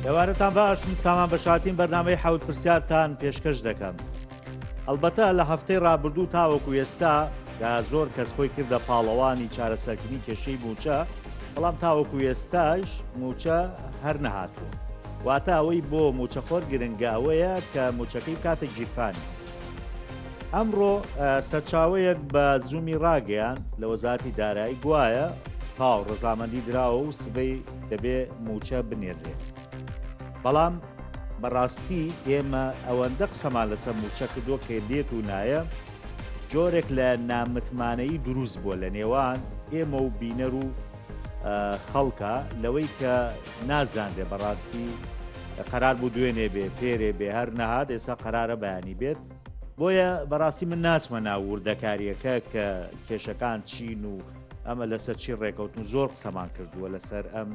ئێوارەتان باش من سامان بەشاتین بەرنامەی حەوت پرسیارتان پێشکەش دەکەم. ئەلبەتە لە هەفتەی ڕابردوو تاوەکو ئێستا زۆر کەس خۆی کردە پاڵەوانی چارەسەرکردنی کێشەی موچە، بەڵام تاوەکو ئێستاش موچە هەر نەهاتووە. واتە ئەوەی بۆ موچەخۆر گرنگە ئەوەیە کە موچەکەی کاتێک گیرفانی. ئەمڕۆ سەرچاوەیەک بە زوومی ڕاگەیان لە وەزارەتی دارایی گوایە تاو ڕەزامەندی دراوە و سبەی دەبێ موچە بنێرێت. بەڵام بەڕاستی ئێمە ئەوەندە قسەمان لەسەر موچە کردووە کە دێت و نایە جۆرێک لە نامتمانەیی دروست بووە لە نێوان ئێمە و بینەر و خەڵکە لەوەی کە نازانرێ بەڕاستی قەرار بوو دوێنێ بێ پێرێ بێ هەر نەهات ئێستا قەرارە بەیانی بێت. بۆیە بەڕاستی من ناچمە ناو وردەکاریەکە کە کێشەکان چین و ئەمە لەسەر چی ڕێکەوتن زۆر قسەمان کردووە لەسەر ئەم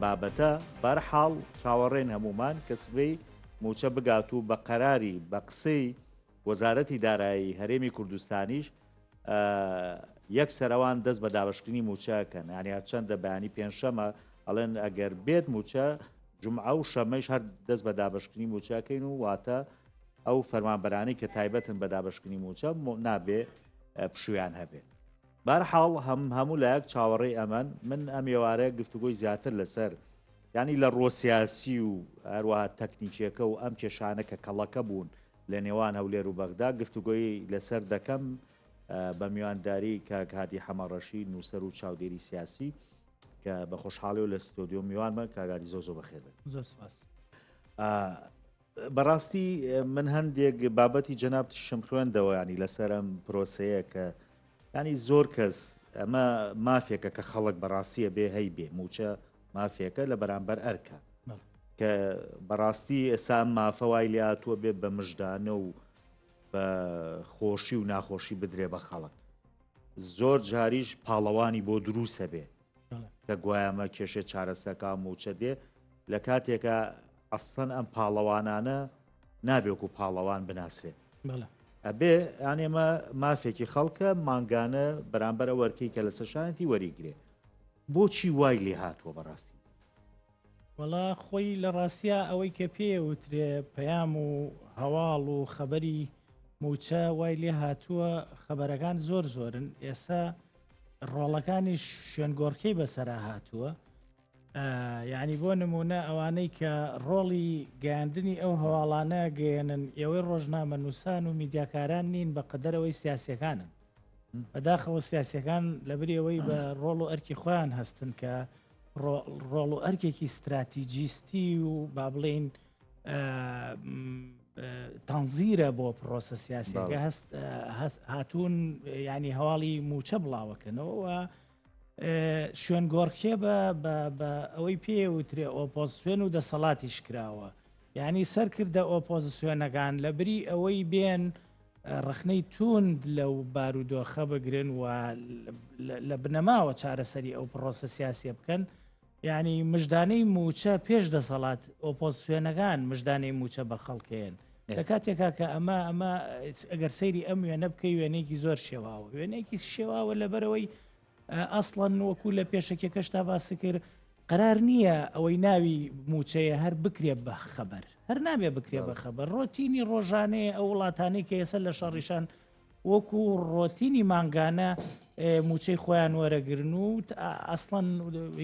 بابەتە. بەرحاڵ چاوەڕێن هەمومان کە سبەی موچە بگات و بە قەراری بە قسەی وەزارەتی دارایی هەرێمی کوردستانیش یەک سەرەوان دەست بە دابشکردنی موچەکەن، یعنی چەندە بەیانی پێنجشەمە ئەڵێن ئەگەر بێت موچە جومعە و شەمەش هەر دەست بە دابشکردنی موچەکەین و واتە ئەو فەرمانبەرانەی کە تایبەتن بە دابشکردنی موچە نابێ پشویان هەبێت. بەرحاڵ هەموو لایەک چاوەڕێی ئەمەن من ئەم ێوارەیە گفتوگۆی زیاتر لەسەر ینی لە ڕۆسیاسی و هەروەها تەکنیکیەکە و ئەم کێشانە کە کەڵەکە بوون لە نێوان هەولێر و بەغدا گفتوگۆی لەسەر دەکەم بە میوانداری کاک هادی حەمەڕەشی نووسەر و چاودێری سیاسی کە بە خۆشحاڵی و لە ستۆدیۆ میوانمە کاگادی زۆ بەخێر. زۆر سپاس. بەڕاستی من هەندێک بابەتی جەنابتیشم خوێندەوە ینی لەسەر ئەم پرۆسەیە کە ینی زۆر کەس ئەمە مافێکە کە خەڵک بەڕاستیە بێ هەی بێ موچە مافێکە لە بەرامبەر ئەرکە کە بەڕاستی ئێسا مافەوای لاتووە بێ بە مژدانە و بە خۆشی و ناخۆشی بدرێ بە خەڵک. زۆر جاریش پاڵەوانی بۆ دروسە بێ کە گوایەمە کێشێ چارەسەکە موچە دێ لە کاتێکە ئەسڵەن ئەم پاڵەوانانە نابێکو پاڵەوان بناسێ ئەبێ یانێمە مافێکی خەڵکە ماگانە بەرامبەر وەرکەی کە لە سەرشانەتی وەریگرێ. بۆچی وای لێ هاتووە بەڕاستی؟ وەڵا خۆی لە ڕاستە ئەوەی کە پێوترێ پەیام و هەواڵ و خەبەری موچە وای لێ هاتووە خەبەرەکان زۆر زۆرن. ئێستا ڕۆڵەکانی شوێنگۆڕکەی بەسەرا هاتووە، یعنی بۆ نمونە ئەوانەی کە ڕۆڵی گەیاندنی ئەو هەواڵانە گەێنن ئێوەی ڕۆژنامە نووسان و میدیاکاران نین بە قەدەرەوەی سیاسەکانن. بەداخەوە سیاسەکان لەبریەوەی بە ڕۆڵ و ئەرکی خۆیان هەستن کە ڕۆڵ و ئەرکێکی استراتیجیستی و با بڵێن تەنزیرە بۆ پرۆسە سیاسیەکە هاتوون ینی هەواڵی موچە بڵاوەکەنەوە شوێنگۆڕکێ بە ئەوەی پێوترێ ئۆپۆزیسیۆن و دەسەڵاتیش کراوە، یعنی سەرکردە ئۆپۆزیسیۆنەکان لە بری ئەوەی بێن ڕخنەی توند لەو بارودۆخە بگرن و لە بنەماوە چارەسەری ئەو پرۆسە سیاسیە بکەن. یعنی مژدانەی موچە پێش دەسەڵات ئۆپۆزیسیۆنەکان مژدانەی موچە بە خەڵکێن لە کاتێکا کە ئەمە ئەگەر سەیری ئەم وێنە بکەی وێنەیەکی زۆر شێواوە وێنەیەکی شێواوە لەبەرەوەی ئەسڵەن وەکو لە پێشەکێکەشتا باسی کرد قەرار نییە ئەوەی ناوی موچەیە هەر بکرێ بە خەبەر هەر نابێ بکرێ بە خەبەر. ڕۆتینی ڕۆژانەیە ئەو وڵاتانەی کە ئێستا لە شەڕیشان وەکو ڕۆتینی مانگانە موچەی خۆیان وەرەگرن و ئەسڵەن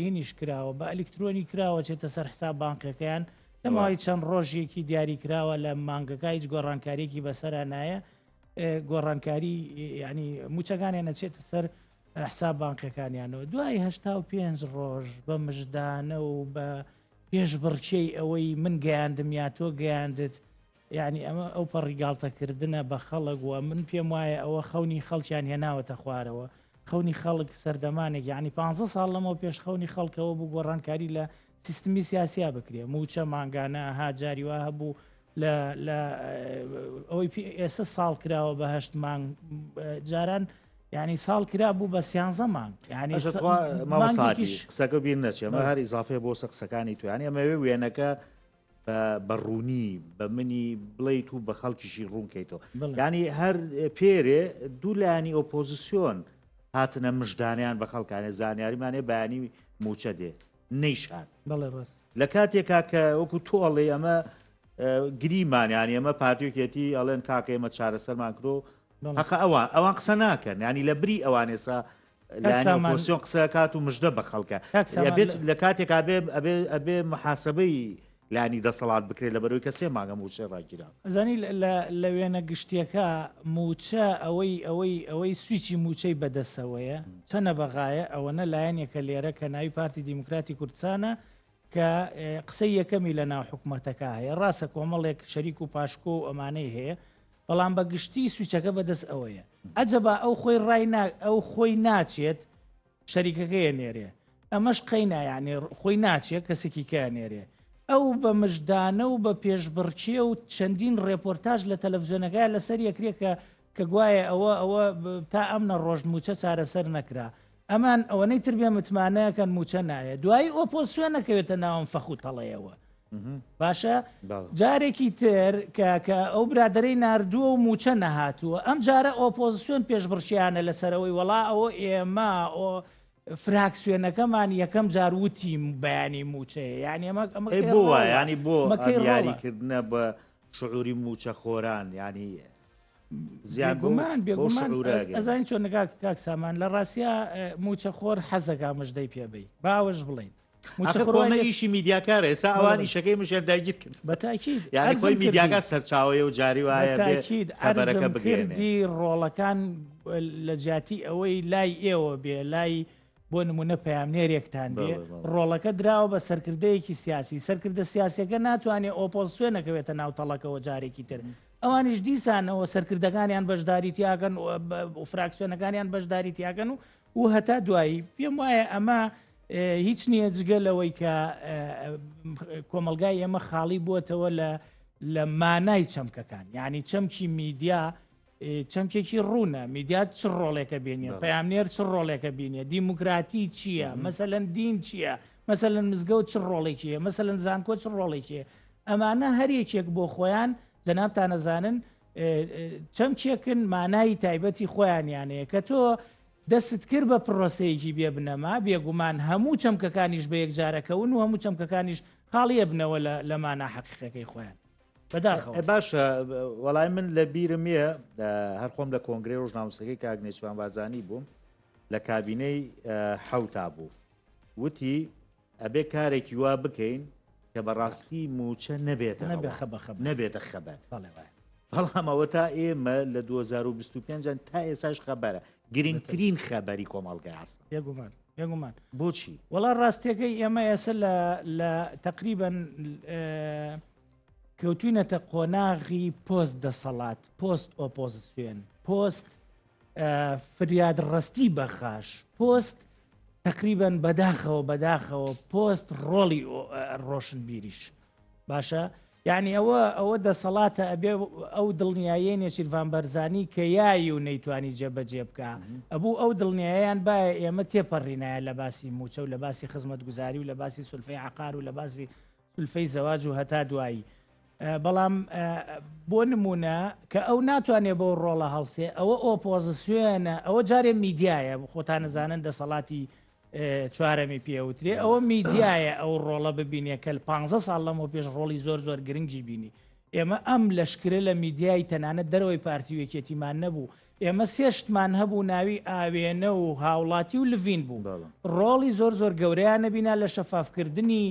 هینیش کراوە بە ئەلکترۆنی کراوە چێتە سەر حساب بانکەکەیان لەماوەی چەند ڕۆژێکی دیاری کراوە لە مانگەکە هیچ گۆڕانکاریێکی بەسەرا نایە گۆڕانکاری ینی موچەکانیان نەچێتە سەر حساب بانکەکانیانەوە دوای 85 ڕۆژ بە مژدانە و بە پێش بڕکێی ئەوەی من گەیاندم یا تۆ گەیاندت یعنی ئەمە ئەو پەڕیگاڵتەکردنە بە خەڵک وە من پێم وایە ئەوە خەونی خەڵکیان هێناوەتە خوارەوە خەونی خەڵک سەردەمانێک یعنی 15 ساڵ لەمەوە پێش خەونی خەڵکەوە بوو گۆڕانکاری لە سیستمی سیاسیا بکرێ موچە مانگانە هاجاری وا هەبوو لە ئەوەی ئێستا ساڵ کراوە بە 8 مانگ جاران یعنی ساڵ کرا بوو بە 13 مانگ یعنی قسەکە بیر نەچێ ئەمە هەر ئیزافێ بۆ سە قسەکانی توانی ئەمەوێ وێنەکە بەڕوونی بە منی بڵیت و بە خەڵکیشی ڕوونکەیتەوە ینی هەر پێرێ دوو لایانی ئۆپۆزیسیۆن هاتنە مژدانیان بە خەڵکانێ زانیاریمانێ بەیانی موچە دێ نەیشان بەڵێ ڕاست لە کاتێکا کە وەکو تۆڵێ ئەمە گریمان ینی ئەمە پارتیۆکێتی ئەڵێن کاکە ئێمە چارەسەرمان کرۆ حەقا ئەوان قسە ناکەن ینی لە بری ئەوانێسا لەپۆسیۆن قسە کات و مژدە بە خەڵکە لە کاتێکا ئەبێ محاسبەی لانی دەسەڵات بکرێت لە بەرەوەی کە سێ ماگە موچە ڕاگیرا زانی لە وێنە گشتیەکە موچە ئەوەی سویچی موچەی بەدەسەوەیە چەنە بەغایە ئەوەنە لایەنێکە لێرە کە ناوی پارتی دیموکراتی کوردستانە کە قسەی یەکەمی لە ناو حکوومەتەکە هەیە ڕاستە کۆمەڵێک شەریک و پاشکۆ و ئەمانەی هەیە بەڵام بە گشتی سویچەکە بەدەست ئەوەیە ئەجەبا ئەو خۆی ئەو خۆی ناچێت شەریکەکەیە نێرێ ئەمەش قەینا یعنی خۆی ناچێت کەسێکی کە نێرێ ئەو بە مژدانە و بە پێشبڕکیە و چەندین ڕێپۆرتاژ لە تەلەڤیزیۆنەکە لەسەر یەکرێکە کە گوایە ئەوە تا ئەمنە ڕۆژ موچە چارەسەر نەکرا ئەمان ئەوەنەی تر بێ متمانەیەکەن موچە نایە دوایی ئۆپۆزیسیۆن نەکەوێتە ناوم فەخ و تەڵەیەوە باشە جارێکی تر کە ئەو برادەرەی ناردووە و موچە نەهاتووە ئەم جارە ئۆپۆزیسیۆن پێشبڕشیانە لەسەرەوەی وەڵا ئەوە ئێمە فراکسیۆنەکەمان یەکەم جاروتی بەیانی موچەیە یعنی بووە ینی بۆ یاریکردنە بە شعوری موچە خۆران ینی زیانگومان بێگومان ئەزانی چۆن نگات کاک سامان لە ڕاستیا موچە خۆر حەزەکە مژدەی پێبی باوەش بڵین ئیشی میدیاکارە ئێستا ئەوانی شەکەی مشێن داگیر کرد بەتاکید یعنی خۆی میدیاکە سەرچاوەیە و جاری وایە بەتاکید ئەرزم کردی ڕۆڵەکان لە جیاتی ئەوەی لای ئێوە بێ لای بۆ نمونە پەیامنێرێکتان بێ ڕۆڵەکە دراوە بە سەرکردەیەکی سیاسی سەرکردە سیاسەکە ناتوانێت ئۆپۆزیسیۆن نەکەوێتە ناو تەڵەکەەوە جارێکی تر ئەوانیش دیسانەوە سەرکردەکانیان بەشداریتیاکەن و فراکسیۆنەکانیان بەشداریتیاکەن و هەتا دوایی پێم وایە ئەمە هیچ نییە جگە لەوەی کە کۆمەلگای ئێمە خاڵی بووەتەوە لە مانای چەمکەکان یعنی چەمکی میدیا چەمکێکی ڕوونە میدیات چ ڕۆڵێکە بینێ پەیامنێر چ ڕۆڵێکە بینێ دیموکراتی چییە مەسەلەن دین چییە مەسەلەن مزگەوت چ ڕۆڵێکیە مەسەلەن زانکۆ چ ڕۆڵێکیە ئەمانە هەرێکێک بۆ خۆیان جەنابتان نەزانن چەمکێکن مانایی تایبەتی خۆیانیانەیە کە تۆ دەست کرد بە پرۆسەیەکی بێ بنەما بێگومان هەموو چەمکەکانیش بە یەکجارەکەون و هەموو چەمکەکانیش خاڵیە بنەوە لە مانە حەقیقەکەی خۆیان بەداخەوە باشە وەڵای من لە بیرمە هەر خۆم لە کۆنگرێ ڕۆژناموسەکەی کاگنێچوان بازانی بووم لە کابینەی حەوتا بوو وتی ئەبێ کارێکی وا بکەین کە بەڕاستی موچە نەبێتە خەبەر بەڵامەوە تا ئێمە لە 2025 تا ئێساش خەبەرە گرنگترین خەبەری کۆمەڵگای ئاسا یەگومان بۆچی وەڵا ڕاستیەکەی ئێمە ئێستا لە تقریبەن کەوتوینەتە قۆناغی پۆست دەسەڵات پۆست ئۆپۆزیسیۆن پۆست فریادڕستی بەخاش پۆست تقریبەن بەداخەوە پۆست ڕۆڵی ڕۆشنبیریش باشە یعنی ئەوە دەسەڵاتە ئەبێ ئەو دڵنیاییە نێچیروان بەرزانی کە یایی و نەیتوانی جێبەجێ بکە ئەبوو ئەو دڵنیاییان باە ئێمە تێپەڕینایە لە باسی موچە و لە باسی خزمەتگوزاری و لە باسی سولفەی عقار و لە باسی سولفەی زەواج و هەتا دوایی بەڵام بۆ نمونە کە ئەو ناتوانێت بۆ ڕۆڵە هەڵسێ ئەوە ئۆپۆزیسیۆنە ئەوە جارێ میدیایە خۆتان نەزانن دەسەڵاتی چوارەمی پێوترێ ئەوە میدیایە ئەو ڕۆڵە ببینێ کە 15 ساڵ لەمەوە پێش ڕۆڵی زۆر گرنگجی بینی ئێمە ئەم لەشکرە لە میدیای تەنانەت دەرەوەی پارتیوەکێتیمان نەبوو ئێمە سێشتمان هەبوو ناوی ئاوێنە و هاوڵاتی و لڤین بوو ڕۆڵی زۆر گەورەیان نەبینا لە شەفافکردنی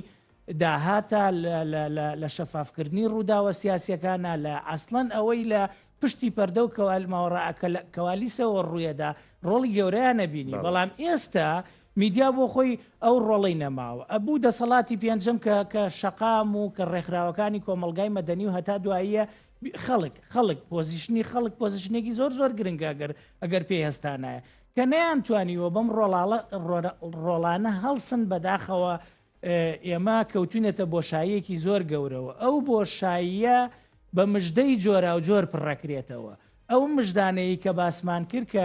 داهاتە لە شەفافکردنی ڕووداوە سیاسیەکانە لە ئەسڵەن ئەوەی لە پشتی پەردە و کەوالیسەوە ڕوویەدا ڕۆڵی گەورەیان نەبینی بەڵام ئێستا میدیا بۆ خۆی ئەو ڕۆڵی نەماوە ئەبوو دەسەڵاتی پێنجەم کە شەقام و کە ڕێکخراوەکانی کۆمەلگای مەدەنی و هەتا دواییە خەڵک پۆزیشنی خەڵک پۆزیشنێکی زۆر گرنگە ئەگەر پێی هەستانایە کە نەیانتوانیوە بەم ڕۆڵانە هەڵسن بەداخەوە ئێمە کەوتونێتە بۆشاییەکی زۆر گەورەوە ئەو بۆشاییە بە مژدەی جۆرا و جۆر پڕەکرێتەوە ئەو مژدانەیە کە باسمان کرد کە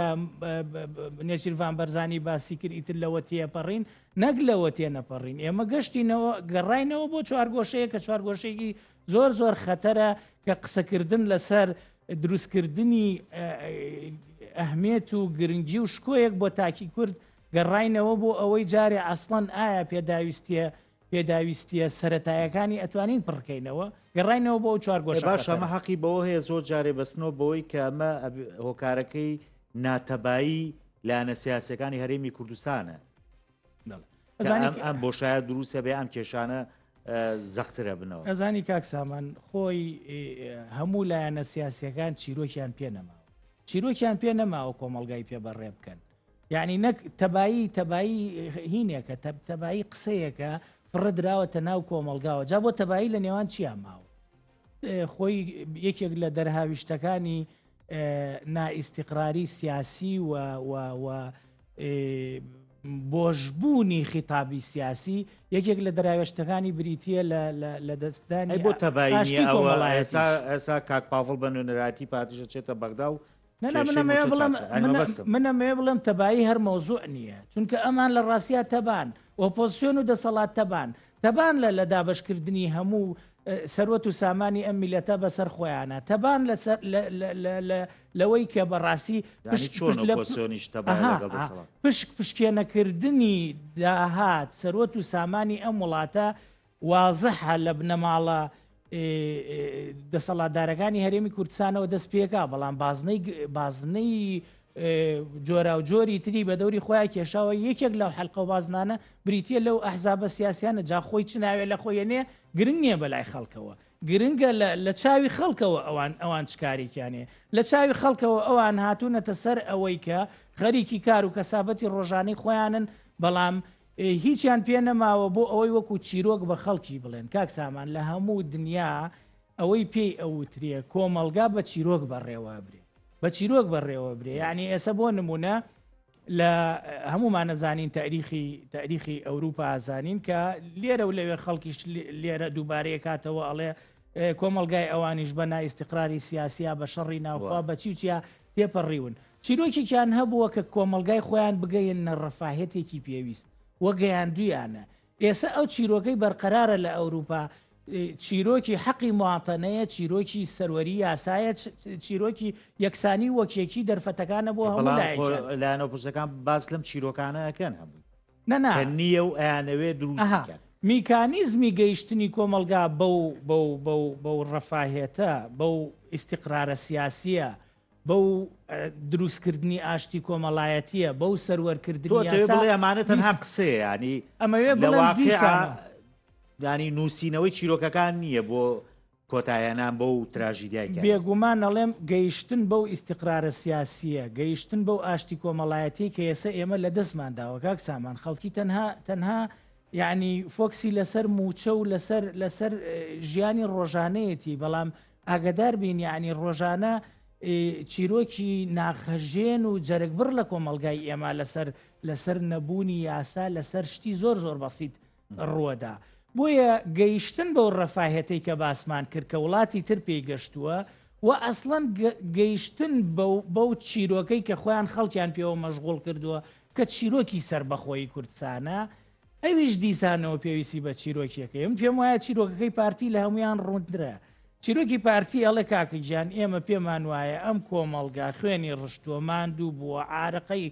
نێچیروان بەرزانی باسی کرد ئیتر لەوە تێپەڕین نەک لەوە تێنەپەڕین ئێمە گەشتینەوە گەڕاینەوە بۆ چوارگۆشەیە کە چوارگۆشەیەکی زۆر خەتەرە کە قسەکردن لەسەر دروستکردنی ئەهمێت و گرنگی و شکۆیەک بۆ تاکی کورد گەڕاینەوە بۆ ئەوەی جارێ ئەسڵەن ئایا پێداویستیە سەتایەکانی ئەتوانین پڕکەینەوە گەڕاینەوە بۆ چوار گۆش باش ئەمە حەقی بەوە هەیە زۆر جارێ بەستنەوە بەوەی کە ئەمە هۆکارەکەی ناتەبایی لایەنە سیاسەکانی هەرێمی کوردستانە ئەم بۆشایە دروستە بێ ئەم کێشانە زەخترە بنەوە. ئەزانی کاک سامان خۆی هەموو لایەنە سیاسیەکان چیرۆکیان پێ نەماوە چیرۆکیان پێ نەماوە کۆمەلگای پێبەڕێ بکەن یعنی نەک تەبایی هینێکە تەبایی قسەیەکە فڕە دراوەتە ناو کۆمەلگاوە جا بۆ تەبایی لە نێوان چیان ماوە خۆی یەکێک لە دەرهاویشتەکانی نائیستیقراری سیاسی و بۆشبوونی خیتابی سیاسی یەکێک لە دەراوێشتەکانی بریتە لە دەستدانی بۆ تەبایی ئێسا کاک پاڤڵ بە نوێنەراتی پاتیشە چێتە بەغدا و منەمێ بڵم تەبایی هەر مەوزوع نییە چونکە ئەمان لە ڕاستیا تەبان ئۆپۆزیسیۆن و دەسەڵات تەبان لە دابشکردنی هەموو سەروەت و سامانی ئەم میلەتە بەسەر خۆیانە تەبان لەوەی کە بەڕاستی پشکێنەکردنی داهات سەروەت و سامانی ئەم وڵاتە وازەحە لە بنەماڵە دەسەڵاتدارەکانی هەرێمی کوردستانەوە دەست پێکا بەڵام بازنەی جۆرا و جۆری تری بە دەوری خۆیان کێشاوە یەکێک لەو حەلقە و بازنانە بریتە لەو ئەحزابە سیاسیانە جا خۆی چ ناوێت لە خۆیانێ گرنگ نییە بەلای خەڵکەوە گرنگە لە چاوی خەڵکەوە ئەوان چکارێکیانێ لە چاوی خەڵکەوە ئەوان هاتوونەتە سەر ئەوەی کە خەریکی کار و کەسابەتی ڕۆژانەی خۆیانن بەڵام هیچیان پێ نەماوە بۆ ئەوەی وەکو چیرۆک بە خەڵکی بڵێن کاک سامان لە هەموو دنیا ئەوەی پێی ئەوترێ کۆمەلگا بە چیرۆک بەڕێوە برێ بە چیرۆک بەڕێوە برێ یعنی ئێستا بۆ نمونە لە هەمومان نەزانین تاریخی ئەوروپا ئازانین کە لێرە و لەوێ خەڵکیش لێرە دووبارەیە کاتەوە ئەڵێ کۆمەلگای ئەوانیش بە نائیستیقراری سیاسیا بە شەڕی ناوخوا بە چیوچیا تێپەڕیون چیرۆکێکیان هەبووە کە کۆمەلگای خۆیان بگەین نەڕەفاهێتێکی پێویست وە گەیاندویانە ئێستا ئەو چیرۆکەی بەرقەرارە لە ئەوروپا چیرۆکی حەقی مواتەنەیە چیرۆکی سەروەری یاسایە چیرۆکی یەکسانی وەکێکی دەرفەتەکانە بۆ هەموو لایەنە پرسەکان باس لەم چیرۆکانەکەن هەموو نییە و ئەیانەوێ دروستکە میکانیزمی گەیشتنی کۆمەلگا بەو ڕەفاهێتە بەو ئیستیقرارە سیاسیە بەو دروستکردنی ئاشتی کۆمەڵایەتیە بەو سەروەرکردنی ئەمانە تەنها قسێ ینی ئەمەوێ ینی نووسینەوەی چیرۆکەکان نییە بۆ کۆتاییانان بەو تراژیدای بێگومان نەڵێم گەیشتن بەو ئیستیقرارە سیاسیە گەیشتن بەو ئاشتی کۆمەڵایەتی کە ئێستا ئێمە لە دەستمانداوە کاک سامان خەڵکی تەنها یعنی فۆکسی لەسەر موچە و لەسەر ژیانی ڕۆژانەیەتی بەڵام ئاگدار بین یعنی ڕۆژانە چیرۆکی ناخەژێن و جەرگبڕ لە کۆمەلگای ئێمە لەسەر نەبوونی یاسا لەسەر شتی زۆر بەسیت ڕووەدا بۆیە گەیشتن بەو ڕەفاهێتەی کە باسمان کرد کە وڵاتی تر پێی گەشتووە و ئەسڵەن گەیشتن بەو چیرۆکەی کە خۆیان خەڵکیان پێوە مەشغوڵ کردووە کە چیرۆکی سربەخۆی کوردستانە ئەویش دیسانەوە پێویستی بە چیرۆکیەکەی من پێم وایە چیرۆکەکەی پارتی لە هەمویان ڕوندرە چیرۆکی پارتی ئەڵێ کاکی گیان ئێمە پێمان وایە ئەم کۆمەلگا خوێنی ڕشتووە ماندوو بووە ئارەقەی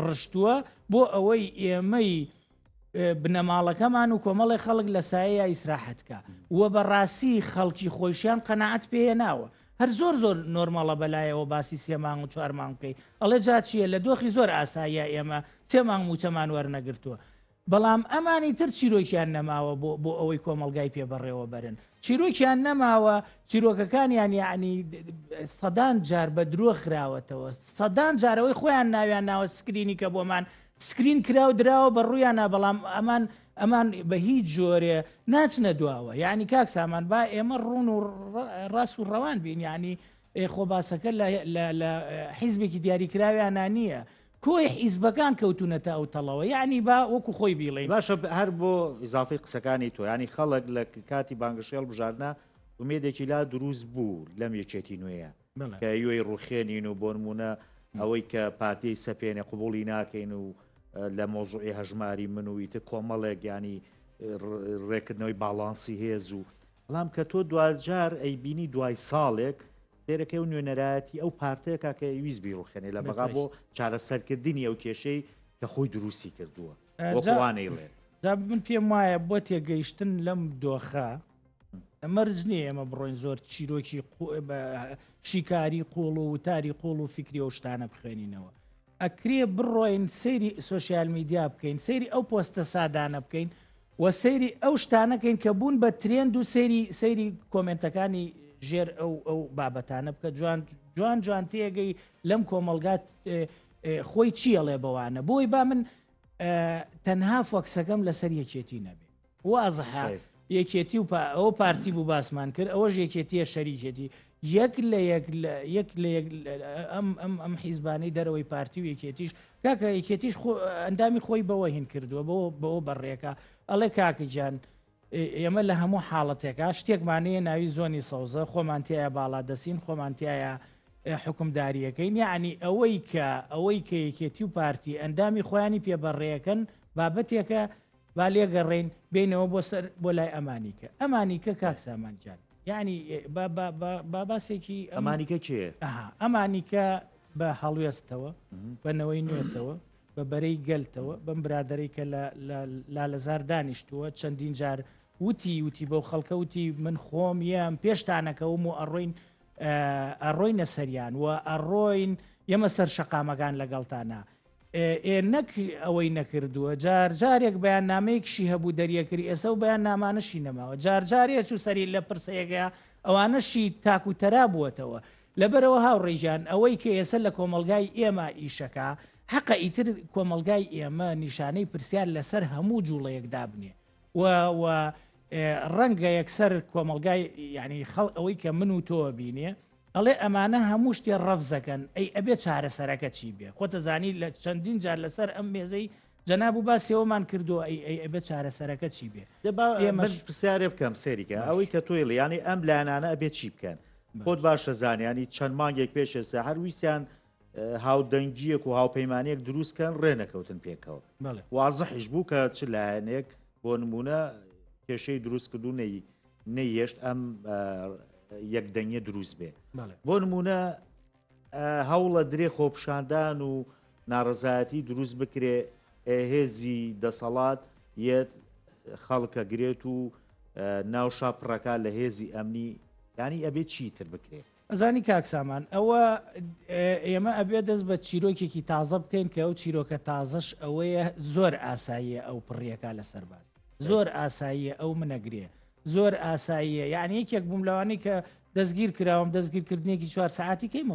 ڕشتووە بۆ ئەوەی ئێمەی بنەماڵەکەمان و کۆمەڵی خەڵک لە سایە ئیسراحەتکە وە بەڕاستی خەڵکی خۆشیان قەنەعەت پێهێناوە هەر زۆر نۆرمەڵە بەلایەوە باسی 3 مانگ و 4 مانگ بکەی ئەڵێ جا چییە لە دۆخی زۆر ئاساییە ئێمە 3 مانگ موچەمان وەرنەگرتووە بەڵام ئەمانی تر چیرۆکیان نەماوە بۆ ئەوەی کۆمەلگای پێبەڕێوە بەرن چیرۆکیان نەماوە چیرۆکەکانیان یعنی سەدان جار بە درۆ خراوەتەوە سەدان جارەوەی خۆیان ناویان ناوە سکرینی کە بۆمان سکرین کراو دراوە بە ڕوویانە بەڵام ئەمان بە هیچ جۆرێ ناچنە دواوە یعنی کاک سامان با ئێمە ڕوون و ڕاست و ڕەوان بین ینی خۆباسەکە لە حیزبێکی دیاریکراویانە نییە کۆی حیزبەکان کەوتونەتە ئەو تەڵەوە یعنی با وەکو خۆی بیڵێ باشە هەر بۆ ئیزافی قسەکانی تۆ ینی خەڵک لە کاتی بانگشێڵ بژاردنە ومێدێکی لا دروست بوو لەم یەکێتی نوێیە کە یۆی ڕوخێنین و بۆ نمونە ئەوەی کە پارتی سەپێنێ قوبوڵی ناکەین و لە مۆزوعی هەژماری من و ئیتر کۆمەڵێک ینی ڕێکردنەوەی باڵانسی هێز و بەڵام کە تۆ دوجار ئەیبینی دوای ساڵێک سێرەکەی و نوێنەرایەتی ئەو پارتەیەکە کە ویست بیرڕوخێنێ لە بەغا بۆ چارەسەرکردنی ئەو کێشەی کە خۆی دروستی کردووە وەکوانەیڵێ جا من پێم وایە بۆ تێگەیشتن لەم دۆخە مەرج نییە ئێمە بڕۆین زۆر چیرۆکی شیکاری قوڵ و وتاری قوڵ و فکری و شتانە بخوێنینەوە ئەکرێ بڕۆین سەیری سوۆسیال میدیا بکەین سەیری ئەو پۆستە سادانە بکەین و سەیری ئەو شتانەکەین کە بوون بە ترێند و سەیری کۆمنتەکانی ژێر ئەو بابەتانە بکە جوان تێگەی لەم کۆمەلگات خۆی چیەڵێ بەوانە بۆی با من تەنها فۆکسەکەم لەسەر یەکێتی نەبێ وازەحە یەکێتی و ئەو پارتی بوو باسمان کرد ئەوەش یەکێتیە شەریکێتی یەک لە ئەم حیزبانەی دەرەوەی پارتی و یەکێتیش کاکە یەکێتیش ئەندامی خۆی بەوە هین کردووە بەوە بەڕێکە ئەڵێ کاکە گیان ئێمە لە هەموو حاڵەتێکا شتێکمانەیە ناوی زۆنی سەوزە خۆمانتیایە باڵا دەسین خۆمانتیایە حکومداریەکەی یعنی ئەوەی کە یەکێتی و پارتی ئەندامی خۆیانی پێبەڕێەکەن بابەتێکە با لێگەڕێن بینەوە بۆ لای ئەمانیکە کاک سامانجان یعنی باسێکی ئەمانیکە چێ ئەمانیکە بە هەڵوێستەوە بەنەوەی نوێتەوە بە بەرەی گەلتەوە بەم برادەی کە لالەزار دانیشتووە چەندین جار وتی بەو خەڵکە وتی من خۆم یان پێشتانەکەوم و ئەڕۆینە سەریان و ئەڕۆین ئێمە سەر شەقامەکان لەگەڵتانە نەک ئەوەی نەکردووە جارێک بەیان نامەیەکشی هەبوو دەریەکردی ئێسە و بەیان نامانەشی نەماوە جارێک و سەری لە پرسەیەکەیە ئەوانەشی تاکوتەرا بووەتەوە لەبەرەوە هاوڕێژان ئەوەی کە ئێسە لە کۆمەلگای ئێمە ئیشەکە حەقە ئیتر کۆمەلگای ئێمە نیشانەی پرسیار لەسەر هەموو جوڵەیەکدا بنێ و ڕەنگە یەکسەر کۆمەلگای ینی ئەوەی کە من و تۆ بینێ ئەڵێ ئەمانە هەموو شتێ ڕەفزەکەن ئەی ئەبێ چارەسەرەکە چی بێ خۆتە زانی لە چەندین جار لەسەر ئەم مێزەی جەناب و باسیەوەمان کردووە ئەی ئەبێ چارەسەرەکە چی بێ ئێمەش پرسیارێ بکەم سێریکە ئەوەی کە تۆی ڵیانی ئەم لایەنانە ئەبێ چی بکەن خۆت باشە زانیانی چەند مانگێک پێشێسە هەر ویسیان هاودەنگیەک و هاوپەیمانەیەک دروستکەن ڕێنەکەوتن پێکەوە وازەحیش بوو کە چ لایەنێک بۆ نمونە کێشەی دروست کردو نەیەشت ئەم یەکدەنگە دروست بێ بۆ نمونە هەوڵە درێ خۆپشاندان و ناڕزایەتی دروست بکرێ هێزی دەسەڵات یەت خەڵکە گرێت و ناو شاپڕەکە لە هێزی ئەمنی ینی ئەبێت چیتر بکرێت ئەزانی کاکسامان ئەوە ئێمە ئەبێ دەست بە چیرۆکێکی تازە بکەین کە ئەو چیرۆکە تازەش ئەوەیە زۆر ئاساییە ئەو پڕیەکە لە سەرباز زۆر ئاساییە ئەو منەگرێ زۆر ئاساییە یعنی یەکێک بووم لەوانی کە دەستگیر کراوم دەستگیرکردنێکی 4 ساعتی کەی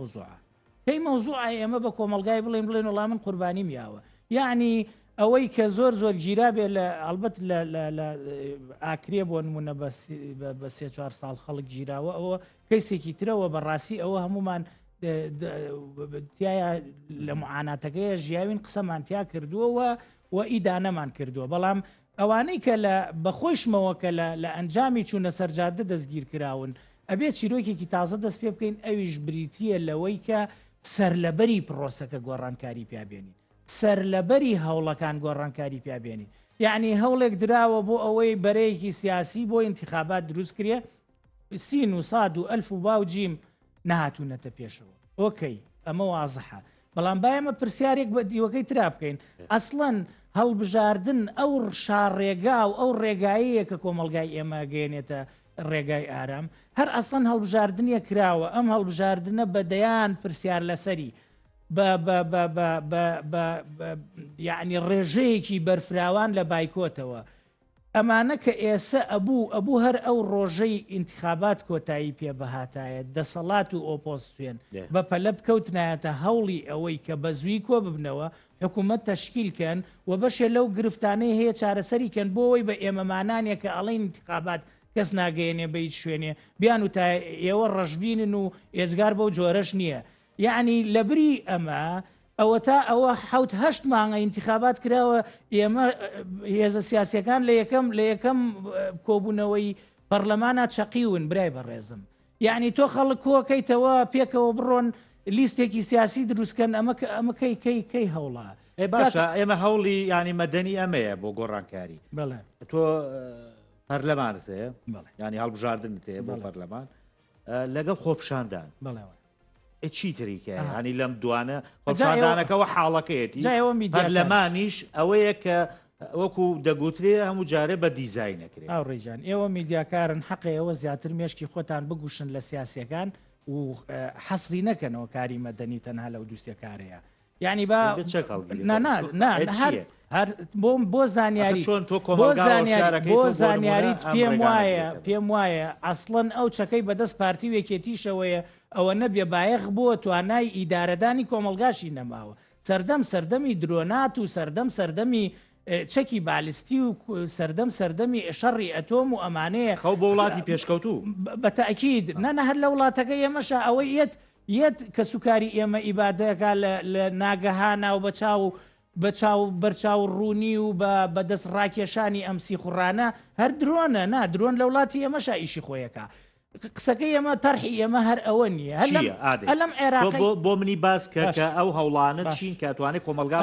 مەوزوعە ئێمە بە کۆمەلگای بڵێن وڵام من قوربانی میاوە یعنی ئەوەی کە زۆر گیرا بێ لە ئەلبەت لە ئاکرێ بۆ نمونە بە 3-4 ساڵ خەڵک گیراوە ئەوە کەیسێکی ترەوە بەڕاستی ئەوە هەمومان تایە لە معاناتەکەیە ژیاوین قسەمانتیا کردووە و ئیدانەمان کردووە بەڵام ئەوانەی کە لە بەخۆشمەوە کە لە ئەنجامی چوونە سەرجادە دەستگیر کراون ئەبێت چیرۆکێکی تازە دەست پێ بکەین ئەویش بریتیە لەوەی کە سەرلەبەری پرۆسەکە گۆڕانکاری پیابێنین سەرلەبەری هەوڵەکان گۆڕانکاری پیابێنین یعنی هەوڵێک دراوە بۆ ئەوەی بەرەیەکی سیاسی بۆ انتخابات دروست کرێ سین و ساد و ئەلف و با و جیم نهاتوونەتە پێشەوە ئۆکەی ئەمە وازەحە بەڵام با ئێمە پرسیارێک بە دیوەکەی ترا بکەین ئەسڵەن هەڵبژاردن ئەو شارڕێگا و ئەو ڕێگاییە کە کۆمەلگای ئێمە گەێنێتە ڕێگای ئارام هەر ئەسڵەن هەڵبژاردنیە کراوە ئەم هەڵبژاردنە بەدەیان پرسیار لەسەری یعنی ڕێژەیەکی بەرفراوان لە بایکۆتەوە ئەمانە کە ئێستا ئەبوو هەر ئەو ڕۆژەی انتخابات کۆتایی پێبهاتایە دەسەڵات و ئۆپۆزیسیۆن بە پەلە بکەوتنایەتە هەوڵی ئەوەی کە بە زووی کۆ ببنەوە حکوومەت تەشکیلکەن و بەشێ لەو گرفتانەی هەیە چارەسەریکەن بۆەوەی بە ئێمەمانانێک کە ئەڵێن انتخابات کەس ناگەێنێ بە هیچ شوێنێ بیان و تا ئێوە ڕەشبینن و ئێزگار بەو جۆرەش نییە یعنی لەبری ئەمە ئەوە 7-8 مانگە انتخابات کراوە ئێمە هێزە سیاسیەکان لە یەکەم کۆبوونەوەی پەرلەمانە چەقیون برای بەڕێزم یعنی تۆ خەڵک کۆکەیتەوە پێکەوە بڕۆن لیستێکی سیاسی دروستکەن ئەمە کەی هەوڵە باشە ئێمە هەوڵی ینی مەدەنی ئەمەیە بۆ گۆڕانکاری بەڵێ تۆ پەرلەمانت هەیە ینی هەڵبژاردنت هەیە بۆ پەرلەمان لەگەڵ خۆپشاندان چی تریکە ینی لەم دوانە خۆشادانەکەەوە حاڵەکەیەتی هەر لەمانیش ئەوەیە کە وەکو دەگوترێ هەموو جارێ بە دیزای نەکرێت. ئەو ڕێژان ئێوە میدیاکارن حەقەوە زیاتر مێشکی خۆتان بگوشن لە سیاسیەکان و حەسری نەکەنەوە کاری مەدەنی تەنها لەو دووسێکارەیە. یعنی بۆ زانیاری بۆ زانیاریت پێم وایە ئەسڵەن ئەو چەکەی بەدەست پارتی وێکێتیشەوەیە ئەوە نەبێ بایەخ بۆ توانای ئیدارەدانی کۆمەلگاشی نەماوە سەردەمی درۆنات و سەردەمی چەکی بالیستی و سەردەمی شەڕی ئەتۆم و ئەمانەیە خەو بۆ وڵاتی پێشکەوتوو بەتەئکید نەنە هەر لە وڵاتەکە ئێمەشە ئەوەی یەت کە سوکاری ئێمە ئیبادەکە لە ناگەهانا و بەچاو بەرچاو ڕوونی و بەدەست ڕاکێشانی ئەم سیخوڕانە هەر درۆنە درۆن لە وڵاتی ئێمەش ئیشی خۆیەکە. قسەکەی ئێمە تەرحی ئێمە هەر ئەوە نییە ئەلم عێراق بۆ منی باس کە ئەو هەوڵانە چین کاتوانێت کۆمەلگا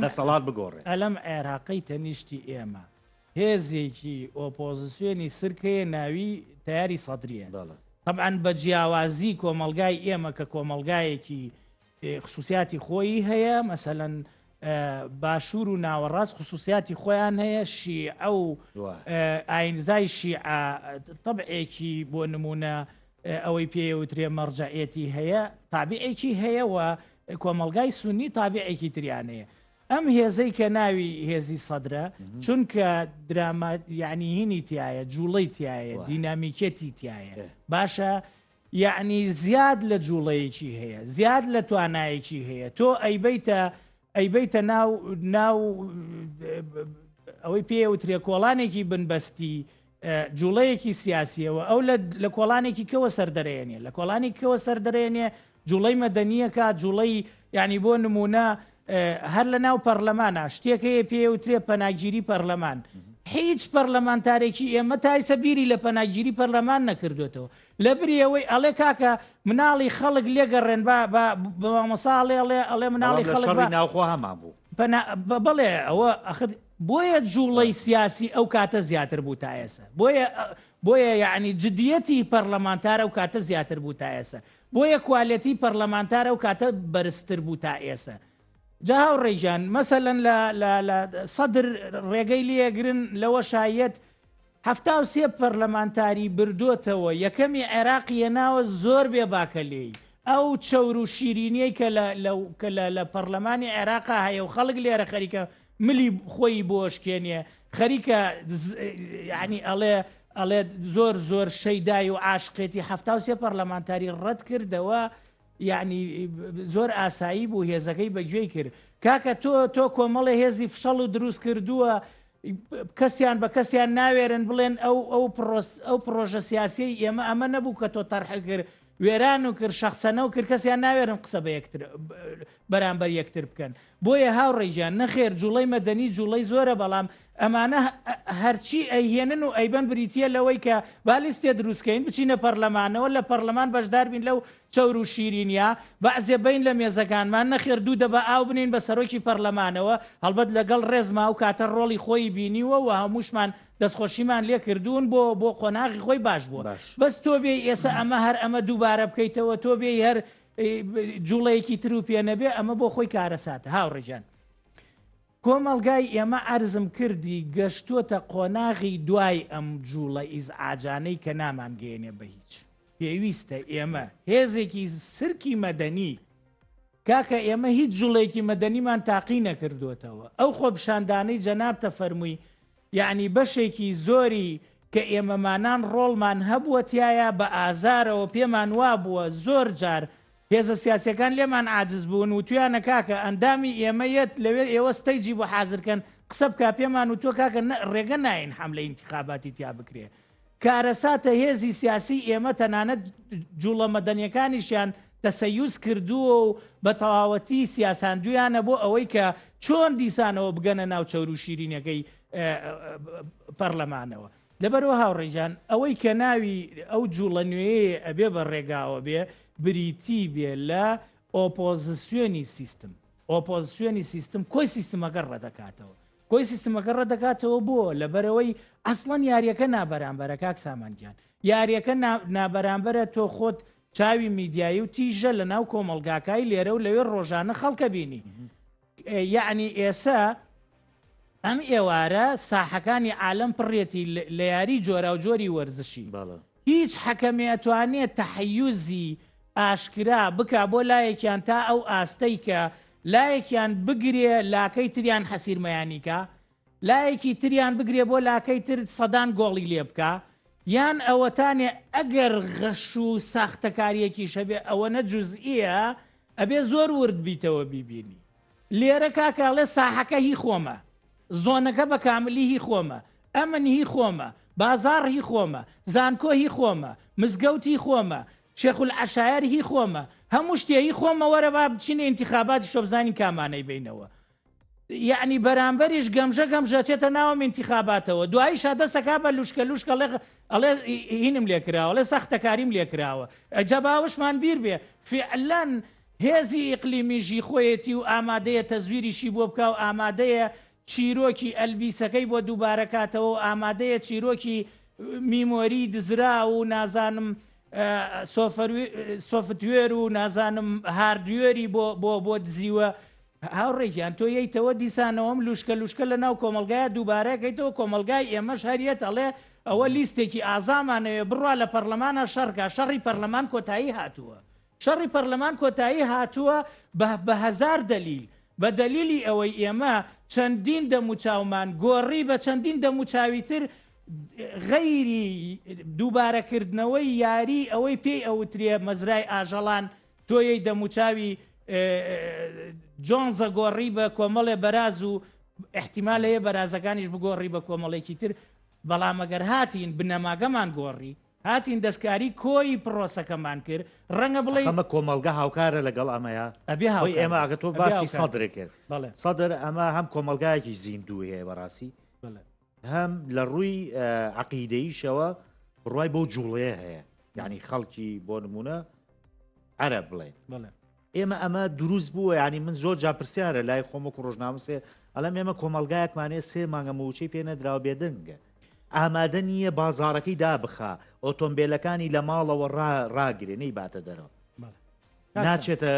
دەسەڵات بگۆڕێ. ئەلم عێراقی تەنیشتی ئێمە هێزێکی ئۆپۆزیسیۆنی سرکەیە ناوی تیاری سەدریە. طبعاً بە جیاوازی کۆمەلگای ئێمە کە کۆمەلگایەکی خصوصیاتی خۆی هەیە مەسەلەن باشوور و ناوەڕاست خصوصیاتی خۆیان هەیە شیعە و ئاینزای شیعە طبعێکی بۆ نمونە ئەوەی پێوترێ مەرجەعەتی هەیە تابعێکی هەیە و کۆمەلگای سونی تابعێکی تریانەیە. ئەم هێزەی کە ناوی هێزی سەدرە چونکە دراما یعنی هینی تایە جوڵەی تایە دینامیکەتی تایە باشە یعنی زیاد لە جوڵەیەکی هەیە زیاد لە توانایەکی هەیە تۆ ئەیبیتە ناو ئەوەی پێوترێ کۆڵانێکی بنبەستی جوڵەیەکی سیاسیەوە ئەو لە کۆڵانێکی کەوە سەردەرێنێ لە کۆڵانی کەوە سەردەرێنێ جوڵەی مەدەنیەکە جوڵەی ینی بۆ نمونە هەر لە ناو پەرلەمانە شتێکەیە پێوترێ پەناگیری پەرلەمان هیچ پەرلەمانتارێکی ئێمە تایسە بیری لە پەناگیری پەرلەمان نەکردوێتەوە لە بریەوەی ئەڵێ کاکە مناڵی خەڵک لێگەڕێن بەمەساڵێ ئەڵێ مناڵی خەڵک ناوخۆ هەمان بوو بەڵێ ئەوە بۆیە جوڵەی سیاسی ئەو کاتە زیاتر بوو تا ئێستا بۆیە یعنی جدیەتی پەرلەمانتارە ئەو کاتە زیاتر بوو تا ئێستا بۆیە کوالەتی پەرلەمانتارە ئەو کاتە بەرزتر بوو تا ئێستا. جا هاوڕێژان مەسەلەن لە سەدر ڕێگەی لێگرن لەوە شایەت 73 پەرلەمانتاری بردوتەوە یەکەمی عێراقیە ناوە زۆر بێ باکە لێی ئەو چەور و شیرینیەی کە لە پەرلەمانی عێراقا هەیە و خەڵک لێرە خەریکە ملی خۆی بۆشکێنێ خەریکە یعنی ئەڵێ زۆر شەیدای و عاشقێتی 73 پەرلەمانتاری ڕەت کردەوە یعنی زۆر ئاسایی بوو هێزەکەی بەگوێی کرد کاکە تۆ کۆمەڵی هێزی فشەڵ و دروست کردووە کەسیان بە کەسیان ناوێرن بڵێن ئەو پرۆژە سیاسی ئێمە ئەمە نەبوو کە تۆ تەرحە کرد وێران و کرد شەخسەنە و کرد کەسیان ناوێرن قسە بە یەکتر بەرامبەر یەکتر بکەن بۆیە هاوڕێژیان نەخێر جوڵەی مەدەنی جوڵەی زۆرە بەڵام ئەمانە هەرچی ئەیهێنن و ئەیبەن بریتە لەوەی کە بالیستێ دروستکەین بچینە پەرلەمانەوە لە پەرلەمان بەشدار بین لەو چەور و شیرینیا بەعزێ بین لە مێزەکانمان نەخێر دوو دەبە ئاو بنین بە سەرۆکی پەرلەمانەوە هەڵبەت لەگەڵ ڕێزما و کاتە ڕۆڵی خۆی بینیوە و هەمووشمان دەستخۆشیمان لێ کردوون بۆ قۆناغی خۆی باش بووە بەس تۆ بێ ئێستا ئەمە دووبارە بکەیتەوە تۆ بێ هەر جوڵەیەکی تر و پێ نەبێ ئەمە بۆ خۆی کارەساتە هاوڕێژان کۆمەلگای ئێمە عەرزم کردی گەشتوتە قۆناغی دوای ئەم جوڵە ئیزعاجانەی کە نامانگەێنێ بە هیچ پێویستە ئێمە هێزێکی سرکی مەدەنی کاکە ئێمە هیچ جوڵێکی مەدەنیمان تاقی نەکردوێتەوە ئەو خۆپشاندانەی جەنابتە فەرمووی یعنی بەشێکی زۆری کە ئێمەمانان ڕۆڵمان هەبووە تایە بە ئازارەوە پێمان وابووە زۆر جار هێزە سیاسەکان لێمان عاجز بوون و تویانە کاکە ئەندامی ئێمەیەت لەوێ ئێوە ستەیجی بۆ حازرکەن قسە بکە پێمان و تۆ کاکە ڕێگە ناین حەملە ئینتیخاباتی تیا بکرێ کارەساتە هێزی سیاسی ئێمە تەنانەت جوڵە مەدەنیەکانیشیان تەسەیوس کردووە و بە تەواوەتی سیاساندویانە بۆ ئەوەی کە چۆن دیسانەوە بگەنە ناو چەور و شیرینەکەی پەرلەمانەوە لەبەرەوە هاوڕێژان ئەوەی کە ناوی ئەو جوڵە نوێیە ئەبێ بە ڕێگاوە بێ بریتی بێ لە ئۆپۆزیسیۆنی سیستم کۆی سیستمەکە ڕەدەکاتەوە کۆی سیستمەکە ڕەدەکاتەوە بۆ لەبەرەوەی ئەسڵەن یاریەکە نابەرامبەرە کاک سامانگیان یاریەکە نابەرامبەرە تۆ خۆت چاوی میدیایی و تیژە لە ناو کۆمەلگاکای لێرە و لەوێ ڕۆژانە خەڵکە بینی یعنی ئێسا ئەم ئێوارە ساحەکانی عالم پڕێتی لە یاری جۆرا و جۆری وەرزشی هیچ حەکەمێ ئەتوانێت تەحەیوزی ئاشکرا بکە بۆ لایەکیان تا ئەو ئاستەی کە لایەکیان بگرێ لاکەی تریان حەسیرمەیانیکە لایەکی تریان بگرێ بۆ لاکەی تر سەدان گۆڵی لێ بکە یان ئەوەتانێ ئەگەر غەش و ساختەکاریەکی شەبێ ئەوە نەجوزئیە ئەبێ زۆر ورد بیتەوە بیبینی لێرە کاکاڵێ ساحەکە هی خۆمە زۆنەکە بە کاملی هی خۆمە ئەمن هی خۆمە بازار هی خۆمە زانکۆ هی خۆمە مزگەوتی خۆمە شێخ العەشایر هی خۆمە هەموو شتێ هی خۆمە وەرە با بچینە ئینتیخاباتی شۆبزانی کامانەی بینەوە یعنی بەرامبەریش گەمژە چێتە ناوم ئینتیخاباتەوە دواییشا دەسەکا بە لوشکە ئەڵێ هینم لێ کراوە ئەڵێ سەختەکاریم لێ کراوە ئەجا باوەشمان بیر بێ فعلەن هێزی ئیقلیمیژی خۆیەتی و ئامادەیە تەزویریشی بۆ بکە و ئامادەیە چیرۆکی ئەلبیسەکەی بۆ دووبارەکاتەوە و ئامادەیە چیرۆکی میمۆری دزرا و نازانم سۆفتوێر و نازانم هاردوێری بۆ دزیوە هاوڕێکیان تۆ یەیتەوە دیسانەوەم لوشکە لە ناو کۆمەلگایە دووبارەکەیتەوە کۆمەلگای ئێمەش هەریەت ئەڵێ ئەوە لیستێکی ئازامانەوێ بڕوا لە پەرلەمانە شەڕکە شەڕی پەرلەمان کۆتایی هاتووە شەڕی پەرلەمان کۆتایی هاتووە بە هەزار دلیل بە دلیلی ئەوەی ئێمە چەندین دەموچاومان گۆڕی بە چەندین دەموچاوی تر غەیری دووبارەکردنەوەی یاری ئەوەی پێی ئەوترێ مەزرای ئاژەڵان تۆیەی دەموچاوی جۆنزە گۆڕی بە کۆمەڵێ بەراز و احتیمال هەیە بەرازەکانیش بگۆڕی بە کۆمەڵێکی تر بەڵام ئەگەر هاتین بنەماگەمان گۆڕی هاتین دەستکاری کۆی پرۆسەکەمان کرد ڕەنگە بڵێ ئەمە کۆمەلگا هاوکارە لەگەڵ ئەمەیە ئێمە ئەگە تۆ باسی سەدرێک کرد سەدر ئەمە هەم کۆمەلگایەکی زیندوو هەیە بەڕاستی هەم لە ڕووی عەقیدەییشەوە ڕوای بۆ جوڵەیە هەیە یعنی خەڵکی بۆ نمونە عەرەب بڵێ ئێمە ئەمە دروست بووە ینی من زۆر جا پرسیارە لای خۆمەکو ڕۆژنامەسێ ئەڵەم ئێمە کۆمەلگایەکمانێ 3 مانگە موچەی پێ نەدراوە بێدەنگە ئامادە نییە بازارەکەی دابخا ئۆتۆمبیلەکانی لە ماڵەوە ڕاگرێ نەی باتە دەرەوە ناچێتە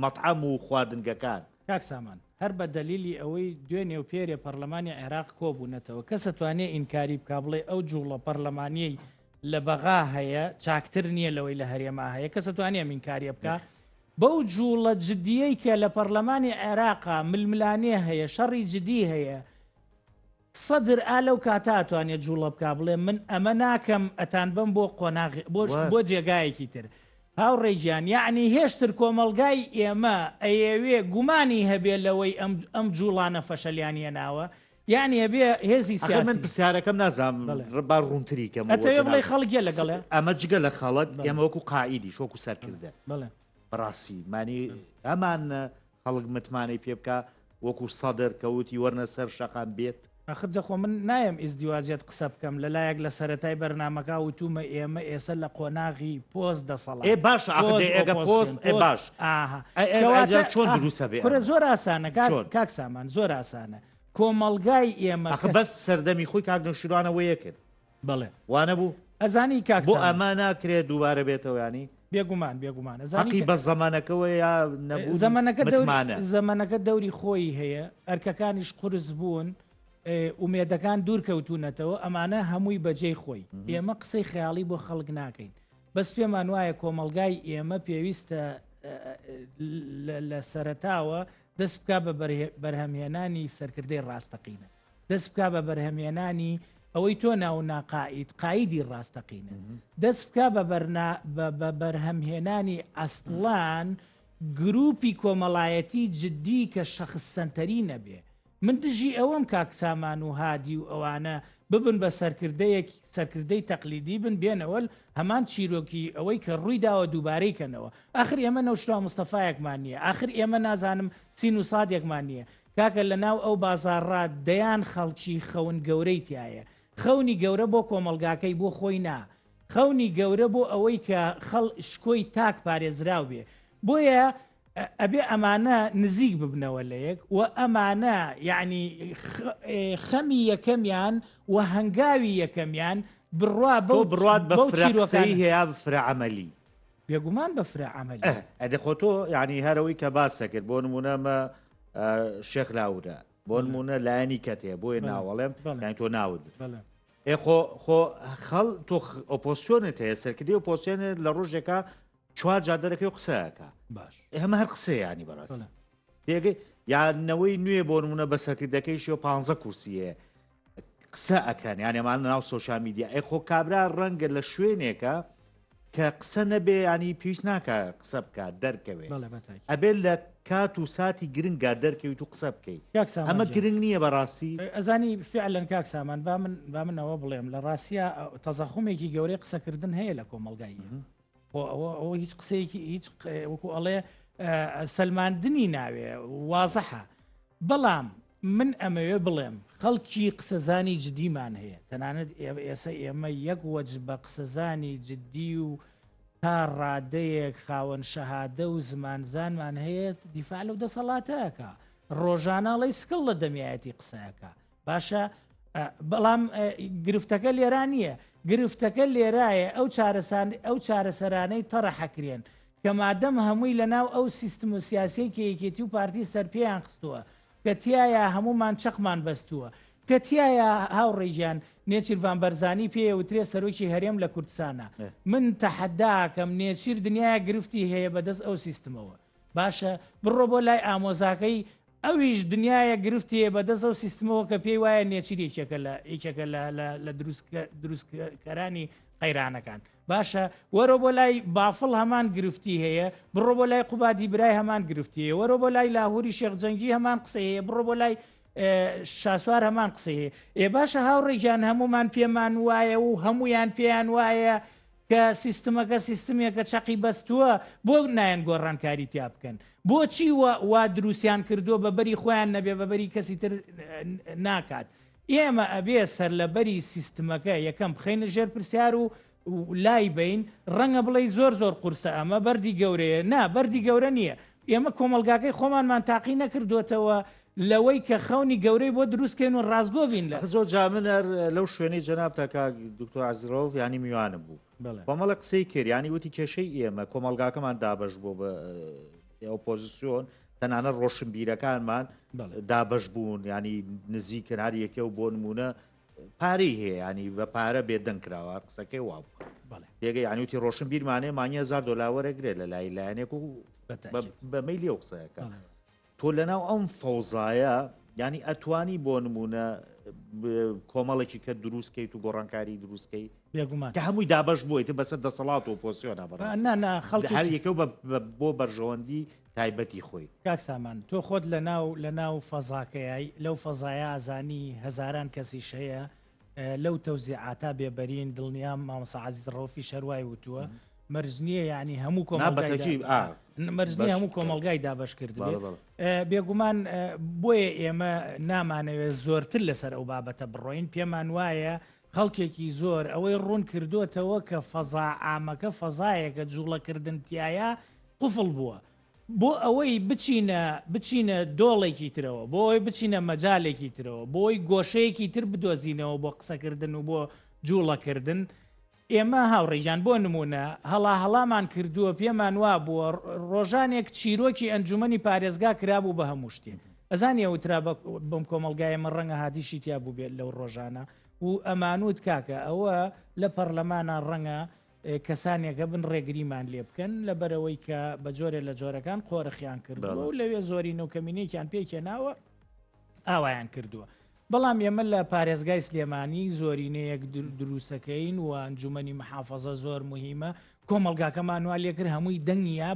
مەطعەم و خواردنگەکان کاک سامان هەر بە دەلیلی ئەوەی دوێنێ و پێرێ پەرلەمانی عێراق کۆبوونەتەوە کەسە توانێ ئینکاری بکا بڵێ ئەو جوڵە پەرلەمانیەی لە بەغا هەیە چاکتر نییە لەوەی لە هەرێما هەیە کەسە توانێ ئینکاریە بکە بەو جوڵە جدیەی کە لە پەرلەمانی عێراقا ململانێ هەیە شەڕی جدی هەیە سەدر ئالەو کاتاتوانێت جوڵە بکا بڵێ من ئەمە ناکەم ئەتان بم بۆ قۆناغی بۆ جێگایەکی تر هاوڕێجیان یعنی هێشتر کۆمەلگای ئێمە ئەیەوێ گومانی هەبێ لەوەی ئەم جوڵانە فەشەلیانیە ناوە یعنی هەبێ هێزی سیاسی من پرسیارەکەم نازانم با ڕوونتری کەم ئەتەوێ بڵێ خەڵکیە لەگەڵێ ئەمە جگە لە خەڵک ئێمە وەکو قائیدی شۆکو سەرکردە بەڕاستی مانی ئەمان خەڵک متمانەی پێ بکە وەکو سەدر کەوتی وەرنە سەر شەقام بێت ئەخرجە خۆ من نایم ئیزدیواجێت قسە بکەم لەلایەک لە سەرەتای بەرنامەکە وتومە ئێمە ئێستا لە قۆناغی پۆست دەسەڵات باش ئەگە پۆست باش چۆن دروستە بێ زۆر ئاسانە کاک سامان زۆر ئاسانە کۆمەلگای ئێمە بەس سەردەمی خۆی کاک نەوشیروانەوەیە کرد بەڵێ وانە بوو ئەزانی کاک بۆ ئەمە ناکرێت دووبارە بێتەوە ینی بێگومان ئەزانی بە زەمانەکەەوە یا زەمانەکە دەوری خۆی هەیە ئەرکەکانیش قورس بوون ئومێدەکان دوورکەوتونەتەوە ئەمانە هەمووی بەجێی خۆی ئێمە قسەی خەیاڵی بۆ خەڵک ناکەین بەس پێمان وایە کۆمەلگای ئێمە پێویستە لە سەرەتاوە دەست بکا بە بەرهەمهێنانی سەرکردەی ڕاستەقینە دەست بکا بە بەرهەمهێنانی ئەوەی تۆ ناو ناقائید قایدی ڕاستەقینە دەست بکا بە بەرهەمهێنانی ئەسڵان گروپی کۆمەڵایەتی جدی کە شەخص سەنتەری نەبێ من دژی ئەوەم کاکسامان و هادی و ئەوانە ببن بە سەرکردەی تەقلیدی بن بێنەوە هەمان چیرۆکی ئەوەی کە ڕوویداوە دووبارەی کەنەوە آخر ئێمە نەوشرا مستەفایەکمان نییە آخر ئێمە نازانم سین و سادێکمان نییە کاکە لە ناو ئەو بازارڕا دەیان خەڵکی خەون گەورەی تایە خەونی گەورە بۆ کۆمەلگاکەی بۆ خۆی نا خەونی گەورە بۆ ئەوەی کە شکۆی تاک پارێزراو بێ بۆیە ئەبێ ئەمانە نزیک ببنەوە لە یەک و ئەمانە یعنی خەمی یەکەمیان و هەنگاوی یەکەمیان بڕات بە فرەقسەی هەیە فرەعەمەلی بێگومان بە فرە عملی ئەدە خۆتۆ ینی هەرەوەی کە باس دەکرد بۆ نمونەمە شێخ لاودە بۆ نمونە لایەنی کەتێ بۆیە ناوەڵێم یانی تۆ ناود خۆ خەڵ تۆ ئۆپۆسیۆنت هەیە سەرکردی ئۆپۆسیۆنت لە ڕۆژێکە چوار جا دەرەکەی و قسەکە باش ئێمە هەر قسەیانی بەڕاستی تێگەی یانەوەی نوێ بۆ نمونە بە سەرکردەکەیشی و 15 کورسیە قسە ئەەکەن یان ئەمان ناو سۆشال میدیا خۆ کابرا ڕەنگە لە شوێنێکە کە قسە نەبێ ینی پێویست ناکە قسە بکات دەرکەوێ ئەبێت لە کات و ساتی گرنگگا دەرکەویت و قسە بکەیت ئەمە گرنگ نییە بەڕاستی ئەزانی فعلەن کاک سامان با منەوە بڵێم لە ڕاستە تەزەخومێکی گەورەی قسەکردن هەیە لە کۆمەلگایی ئەوە هیچ قسەیەکی هیچ وەکو ئەڵێ سەلماندنی ناوێ وازەحە بەڵام من ئەمەوێ بڵێم خەڵکی قسەزانی جدیمان هەیە تەنانەت ئێستا ئێمە یەک وەج بە قسەزانی جددی و تا ڕادەیەک خاوەن شەهادە و زمانزانمان هەیە دیفاع لەو دەسەڵاتەکە ڕۆژانەڵی سکڵ لە دەمیایەتی قسەکە باشە بەڵام گرفتەکە لێران نییە گرفتەکە لێرایە ئەو چارەسەرانەی تەڕەحەکرێن کە مادەم هەمووی لە ناو ئەو سیستم و سیاسی کە یەکێتی و پارتی سەرپێیان خستووە کە تایە هەمومان چەقمان بەستووە کە تایە هاوڕێژیان نێچیروان بەرزانی پێوترێ سەرۆکی هەرێم لە کوردستانە من تەحەداکەم نێچیر دنیای گرفتی هەیە بەدەست ئەو سیستمەوە باشە بڕۆ بۆ لای ئامۆزاکەی ئەویش دنیاە گرفتیە بەدەست ئەو سیستمەوە کە پێی وایە نێچیرێکێکە لە دروستکەرانی قەیرانەکان باشە وەرە بۆ لای بافڵ هەمان گرفتی هەیە بڕۆ بۆ لای قوبادی برای هەمان گرفتی هەیە وەرە بۆ لای لاهوری شێخجەنگی هەمان قسە هەیە بڕۆ بۆ لای شاسوار هەمان قسە هەیە باشە هاوڕێکیان هەمومان پێمان وایە و هەمویان پێیان وایە کە سیستمەکە سیستمێکە چەقی بەستووە بۆ نایەن گۆڕانکاری تیا بکەن بۆچی وا دروستیان کردووە بەبەری خۆیان نەبێ بەبەری کەسی تر ناکات ئێمە ئەبێ سەر لەبەری سیستمەکە یەکەم بخەینە ژێر پرسیار و لای بین ڕەنگە بڵێ زۆر قورسە ئەمە بەردی گەورەیە نا بەردی گەورە نییە ئێمە کۆمەلگاکەی خۆمانمان تاقی نەکردوێتەوە لەوەی کە خەونی گەورەی بۆ دروستکەین و ڕازگۆ بین لە زۆر جامنەر لەو شوێنەی جەناب تاکا دکتۆر عەزیزڕەوف ینی میوانم بوو کۆمەڵە قسەی کرد ینی وتی کێشەی ئێمە کۆمەلگاکەمان دابەش بۆ بە ئۆپۆزیسیۆن تەنانە ڕۆشنبیرەکانمان دابەش بوون ینی نزیکن هەر یەکێ و بۆ نمونە پارەی هەیە ینی بە پارە بێدەنگ کراوە قسەکەی وا دێگە یانیوتی ڕۆشن بیرمانێ مانیە $1000 لە لای لایەنێک و بەمەی لێو قسەکە تۆ لەناو ئەم فەوزایە ینی ئەتوانی بۆ نمونە کۆمەڵێکی کە دروستکەیت و گۆڕانکاری دروستکەی بێگومان کە هەمووی دابش بوویتە بەسەر دەسەڵات و پۆسیۆنە خەڵکی هەر یەکە بۆ بەرژەوەندی تایبەتی خۆی کاک سامان تۆ خۆت لە ناو فەزاکەیە لەو فەزایە ئازانی هەزاران کەسیش هەیە لەو تەوزیعاتا بێبەرین دڵنیام مامۆستا عەزیزڕەوفی شەروای وتووە مەرجنیە یعنی هەموو مەرجنی هەموو کۆمەلگای دابش کرد بێگومان بۆیە ئێمە نامانەوێت زۆرتر لەسەر ئەو بابەتە بڕۆین پێمان وایە خەڵکێکی زۆر ئەوەی ڕوون کردوتەوە کە فەزا ئامەکە فەزایەکە جوڵەکردنتیایە قوفڵ بووە بۆ ئەوەی بچینە دۆڵێکی ترەوە بۆ ئەوی بچینە مەجالێکی ترەوە بۆی گۆشەیەکی تر بدۆزینەوە بۆ قسەکردن و بۆ جوڵەکردن ئێمە هاوڕێژان بۆ نمونە هەڵامان کردووە پێمان وا بووە ڕۆژانێک چیرۆکی ئەنجومەنی پارێزگا کرابوو بە هەموو شتێن ئەزانیە وترا بەم کۆمەلگایە من ڕەنگە هاتیشی تیا بوو بێت لەو ڕۆژانە و ئەمانوت کاکە ئەوە لە پەرلەمانە ڕەنگە کەسانێکە بن ڕێگریمان لێ بکەن لەبەرەوەی کە بە جۆرێ لە جۆرەکان قۆرەخیان کردەوە و لەوێ زۆری نەوکەمینێکیان پێکێناوە ئاوایان کردووە بەڵام ئێمە لە پارێزگای سلێمانی زۆرینەیەک دروستەکەین و ئەنجومەنی محافەزە زۆر مهمە کۆمەلگاکەمان وا لێ کرد هەمووی دەنگیا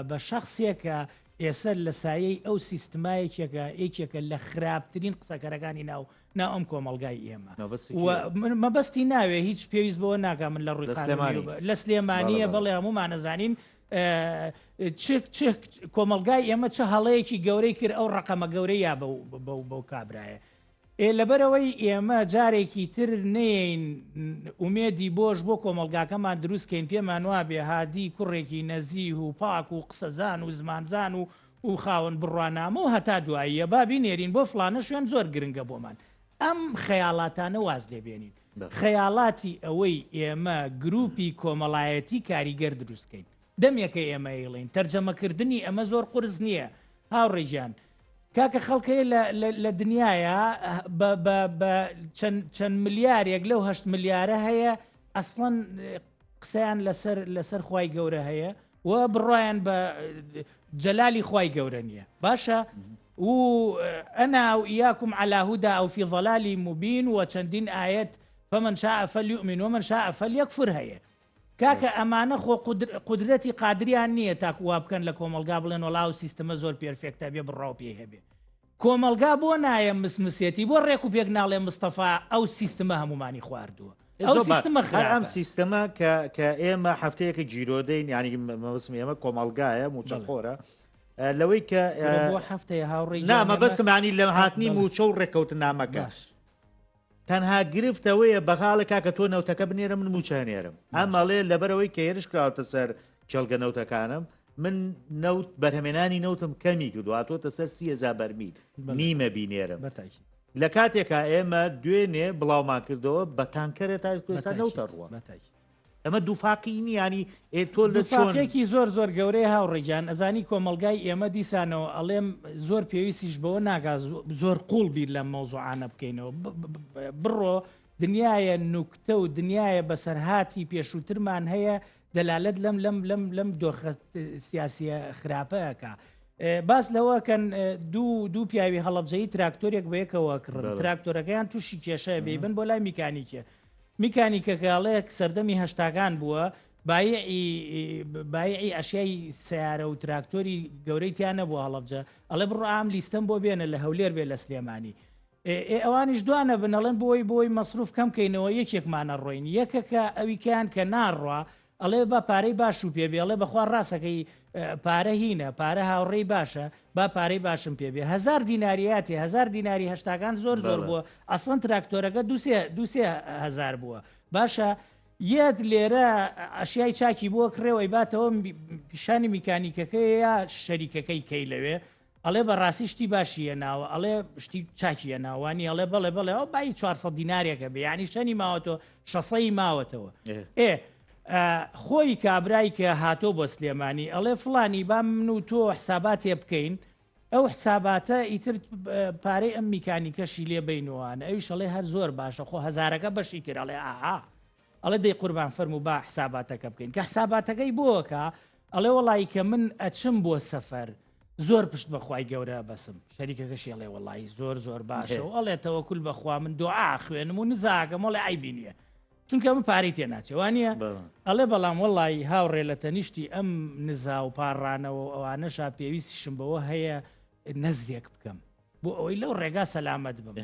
بە شخصێکە ئێسەر لە سایەی ئەو سیستمایەکێکە ئێکێکە لە خراپترین قسەکەرەکانی ناو ئەم کۆمەلگای ئێمە مەبەستی ناوێ هیچ پێویست بەوە ناکە من لە ڕووی لە سلێمانیە بەڵێ هەمومانەزانین کۆمەلگای ئێمە چه هەڵەیەکی گەورەی کرد ئەو ڕقەمە گەورەی یا بەو کابرایە لەبەرەوەی ئێمە جارێکی تر نین ئومێدی بۆش بۆ کۆمەلگاکەمان دروستکەین پێمان وا بێ هادی کوڕێکی نەزیه و پاک و قسەزان و زمانزان و خاوەن بڕوانامە و هەتا دواییە بابی نێرین بۆ فلانە شوێن زۆر گرنگە بۆمان ئەم خەیاڵاتانە واز لێبێنین خەیاڵاتی ئەوەی ئێمە گروپی کۆمەڵایەتی کاریگەر دروستکەین دەمێکە ئێمە ئێڵین تەرجەمەکردنی ئەمە زۆر قورس نییە هاوڕێژیان کاکە خەڵکەیە لە دنیاە چەند ملیارێک لەو 8 ملیارە هەیە ئەسڵەن قسەیان لەسەر خوای گەورە هەیە و بڕایان بە جەلالی خوای گەورە نییە باشە و ئەنا و ئیاکم على هدى أو في ضلال مبين وچەندین ئاەت فمن شاء فليؤمن ومن شاء فليكفر هەیە کاکە ئەمانە خۆ قودرەتی قادریان نییە تاکو وا بکەن لە کۆمەلگا بڵێن وڵاو سیستەمە زۆر پێرفێکتە بێ بڕاو پێ هەبێ کۆمەلگا بۆ نایە مسمسێتی بۆ ڕێک و پێک ناڵێ مستەفا ئەو سیستەمە هەمومانی خواردووە ئەم سیستەمە کە ئێمە هەفتەیەکە جیرۆدەین ینی مەوسم ئێمە کۆمەلگایە موچەخۆرە لەوەی کە بۆ هەفتەیە هاوڕێ نامە بەسمانی لە هاتنی موچە و ڕێکەوت نامەکە تەنها گرفتەوەیە بەخاڵە کاکە تۆ نەوتەکە بنێرە من موچەنێرم ئەمەڵێ لەبەرەوەی کە هێرش کراوتە سەر کێڵگە نەوتەکانم من نەوت بەرهەمێنانی نەوتم کەمی کردواتۆتە سەر 30,000 بەرمیل نیمە بینێرم لە کاتێکا ئێمە دوێنێ بڵاومان کردەوە بە تانکەرە تا کوێستا نەوتە ڕوە ئەمە دووفاقی نیانی تۆ لە چۆنێکی زۆر گەورەی هاوڕێجان ئەزانی کۆمەلگای ئێمە دیسانەوە ئەڵێم زۆر پێویستیش بەوە ناگا زۆر قوڵ بیر لە مەوزوعانە بکەینەوە بڕۆ دنیاە نوکتە و دنیاە بەسەرهاتی پێشووترمان هەیە دەلالت لەم دۆخە سیاسیە خراپەیەکە باس لەوەکەن دوو پیاوی هەڵەبجەی تراکتۆرێک بەیەکەوە کڕن تراکتۆرەکەیان تووشی کێشەیە بێبن بۆ لای میکانیکەکەڵەیەک سەردەمی هەشتاکان بووە بایعی ئەشیای سیارە و تراکتۆری گەورەی تیانە بۆ هەڵەبجە ئەڵێ بڕۆ ئام لیستم بۆ بێنە لە هەولێر بێ لە سلێمانی ئەوانیش دوانە بنەڵێن بۆی مەسروف کەم کەینەوە یەکێکمانە ڕۆین یەکەکە ئەویکیان کە ناڕوا ئەڵێ بە پارەی باش و پێ بێڵێ بەخوا ڕاستەکەی پارە هینە پارە هاوڕێی باشە با پارەی باشم پێ بێ 1000 دیناریاتی 1000 دیناری هەشتاکان زۆر بووە ئەسڵەن تراکتۆرەکە 2,000 بووە باشە یەت لێرە ئەشیای چاکی بووە کڕێوەی باتەوە پیشانی میکانیکەکەی یا شەریکەکەی کەی لەوێ ئەڵێ بە ڕاستی شتی باشیە ناوە ئەڵێ شتی چاکیە ناوانی ئەڵێ بڵێ ئەو بای 400 دینارێکە بێ ینی شەنی ماوەتەوە 600 ماوەتەوە خۆی کابرای کە هاتۆ بۆ سلێمانی ئەڵێ فڵانی با من و تۆ حساباتێ بکەین ئەو حساباتە ئیتر پارەی ئەم میکانیکەشی لێ بینوانە ئەویش ئەڵێ هەر زۆر باشە خۆ هەزارەکە بەشی کرد ئەڵێ ئەڵێ دەی قوربان فەرموو با حساباتەکە بکەین کە حساباتەکەی بۆکە ئەڵێ وەڵی کە من ئەچم بۆ سەفەر زۆر پشت بەخوای گەورە بەسم شەریکەکەشی ئەڵێ وەڵی زۆر باشە و ئەڵێ تەوەکول بەخوا من دوعا خوێنم و نزاکەم وەڵێ ئایبینیە چونکە من پارەی تێ ناچێوانە ئەڵێ بەڵام وەڵی هاوڕێ لە تەنیشتی ئەم نزا و پاڕانەوە ئەوانەشا پێویستیشم بەوە هەیە نەزرێک بکەم بۆ ئەوەی لەو ڕێگا سەلامەت بم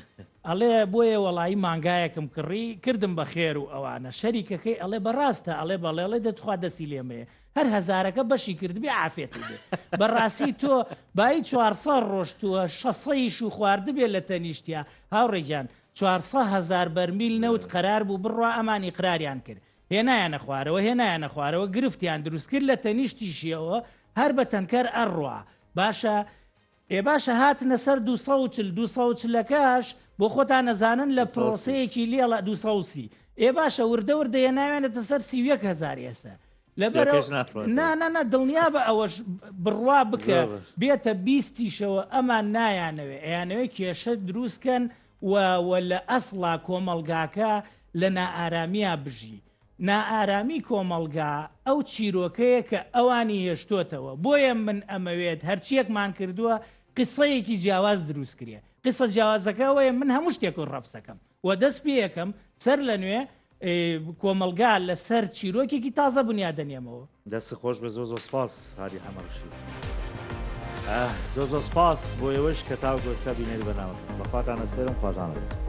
ئەڵێ بۆیە وەڵی مانگایەکم کڕی کردم بە خێر و ئەوانە شەریکەکەی ئەڵێ بەڕاستە ئەڵێ بەڵێڵێ دەتخوا دەسی لێمەیە هەر هەزارەکە بەشی کردبێ ئافێتی بێ بەڕاستی تۆ بای 400 ڕۆشتووە 600 و خواردبێ لە تەنیشتیا هاوڕێگیان 400,000 بەرمیل نەوت قەرار بوو بڕوا ئەمانی قراریان کرد هێنایانە خوارەوە گرفتیان دروست کرد لە تەنیشتیشیەوە هەر بە تەنکەر ئەڕوا باشە هاتنە سەر 240 بۆ خۆتان نەزانن لە پرۆسەیەکی لێڵە 230 باشە وردە ناوێنێتە سەر 31,000 ئێستا لەبەرەوە نانە دڵنیا بە ئەوەش بڕوا بکە بێتە 20شەوە ئەمان نایانەوێ ئەیانەوێ کێشە دروستکەن و لە ئەسڵا کۆمەلگاکە لە نائارامیا بژی نائارامی کۆمەلگا ئەو چیرۆکەیە کە ئەوانی هێشتۆتەوە بۆیە من ئەمەوێت هەرچیەکمان کردووە قسەیەکی جیاواز دروست کرێ قسە جیاوازەکەوەیە من هەموو شتێک و ڕەفسەکەم و دەست پێ یەکەم سەر لە نوێ کۆمەلگا لەسەر چیرۆکێکی تازە بنیادەنێمەوە دەست خۆش بە زۆ سپاس هاری هەمەڕشی زۆ سپاس بۆ ئێوەش کە تاو گۆستا بینێت بەناوە بەخواتان ئەسپێرم خوازانە